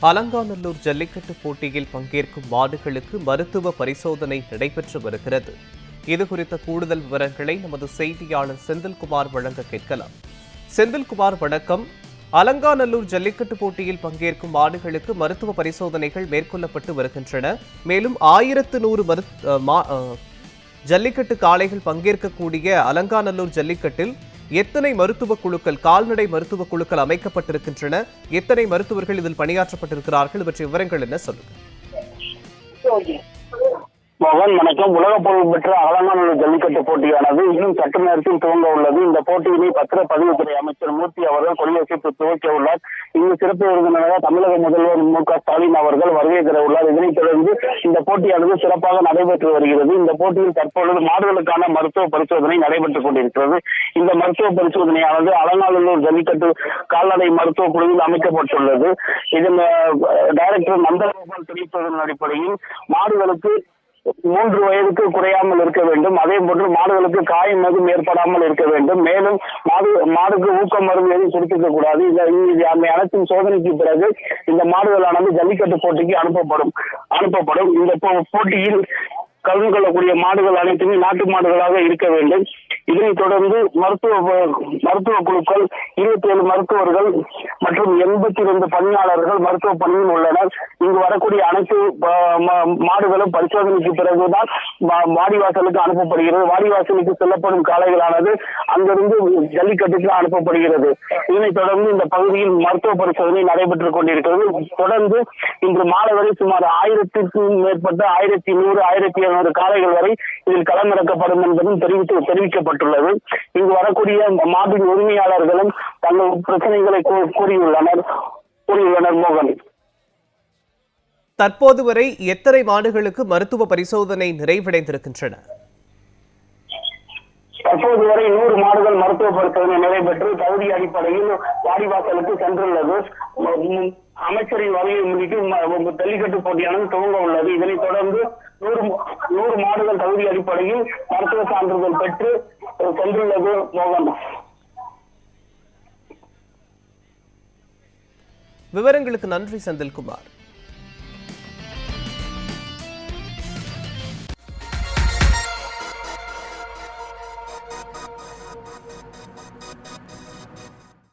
அலங்காநல்லூர் ஜல்லிக்கட்டு போட்டியில் பங்கேற்கும் மாடுகளுக்கு மருத்துவ பரிசோதனை நடைபெற்று வருகிறது. இதுகுறித்த கூடுதல் விவரங்களை நமது செய்தியாளர் செந்தில்குமார் வழங்க கேட்கலாம். செந்தில்குமார், வணக்கம். அலங்காநல்லூர் ஜல்லிக்கட்டு போட்டியில் பங்கேற்கும் மாடுகளுக்கு மருத்துவ பரிசோதனைகள் மேற்கொள்ளப்பட்டு வருகின்றன. மேலும் 1100 ஜல்லிக்கட்டு காளைகள் பங்கேற்கக்கூடிய அலங்காநல்லூர் ஜல்லிக்கட்டில் எத்தனை மருத்துவ குழுக்கள், கால்நடை மருத்துவ குழுக்கள் அமைக்கப்பட்டிருக்கின்றன? எத்தனை மருத்துவர்கள் இதில் பணியாற்றப்பட்டிருக்கிறார்கள்? இவற்றை விவரங்கள் என்ன சொல்லுங்க. மோகன், வணக்கம். உலக புகழ் பெற்ற அலங்காநல்லூர் ஜல்லிக்கட்டு போட்டியானது இன்னும் சற்று நேரத்தில் துவங்க உள்ளது. இந்த போட்டியினை பத்திரப்பதிவுத்துறை அமைச்சர் மூர்த்தி அவர்கள் கொடியசைத்து துவக்க உள்ளார். இங்கு சிறப்பு விருந்தினராக தமிழக முதல்வர் மு.க.ஸ்டாலின் அவர்கள் வருகை தர உள்ளார். இதனைத் தொடர்ந்து இந்த போட்டியானது சிறப்பாக நடைபெற்று வருகிறது. இந்த போட்டியில் தற்பொழுது மாடுகளுக்கான மருத்துவ பரிசோதனை நடைபெற்றுக் கொண்டிருக்கிறது. இந்த மருத்துவ பரிசோதனையானது அலங்காநல்லூர் ஜல்லிக்கட்டு கால்நடை மருத்துவ குழுவில் அமைக்கப்பட்டுள்ளது. இதன் டைரக்டர் நந்தகோபால் தெரிவிப்பதன் அடிப்படையில் மாடுகளுக்கு 3 வயதுக்கு குறையாமல் இருக்க வேண்டும். அதே போன்று மாடுகளுக்கு காயம் எதுவும் ஏற்படாமல் இருக்க வேண்டும். மேலும் மாடுக்கு ஊக்க மருந்து எதுவும் கொடுத்துக்க கூடாது. அனைத்தும் சோதனைக்கு பிறகு இந்த மாடுகளானது ஜல்லிக்கட்டு போட்டிக்கு அனுப்பப்படும். இந்த போட்டியில் கலந்து கொள்ளக்கூடிய மாடுகள் அனைத்துமே நாட்டு மாடுகளாக இருக்க வேண்டும். இதனைத் தொடர்ந்து மருத்துவ குழுக்கள் 27 மருத்துவர்கள் மற்றும் 82 பணியாளர்கள் மருத்துவ பணியில் உள்ளனர். இங்கு வரக்கூடிய அனைத்து மாடுகளும் பரிசோதனைக்கு பிறகுதான் வாடிவாசலுக்கு அனுப்பப்படுகிறது. வாடிவாசலுக்கு செல்லப்படும் காளைகளானது அங்கிருந்து ஜல்லிக்கட்டுக்கு அனுப்பப்படுகிறது. இதனைத் தொடர்ந்து இந்த பகுதியில் மருத்துவ பரிசோதனை நடைபெற்றுக் கொண்டிருக்கிறது. தொடர்ந்து இன்று மாலை வரை சுமார் 1000க்கும் மேற்பட்ட 1100, 1200 காளைகள் வரை இதில் களமிறக்கப்படும் என்பதும் தெரிவிக்கப்பட்டுள்ளது. இங்கு வரக்கூடிய மாட்டின் உரிமையாளர்களும் தங்கள் பிரச்சனைகளை கூறியுள்ளனர். மோகன், தற்போது வரை எத்தனை மாடுகளுக்கு மருத்துவ பரிசோதனை நிறைவடைந்திருக்கின்றன? தற்போது வரை 100 மாடுகள் மருத்துவ பரிசோதனை நடைபெற்று தகுதி அடிப்படையில் வாடிவாசலுக்கு சென்றுள்ளது. அமைச்சரின் வருகையை முன்னிட்டு ஜல்லிக்கட்டு போட்டியானது துவங்க உள்ளது. இதனைத் தொடர்ந்து 100 மாடுகள் தகுதி அடிப்படையில் மருத்துவ சான்றிதழ் பெற்று சென்றுள்ளது. மோகன், விவரங்களுக்கு நன்றி செந்தில்குமார்.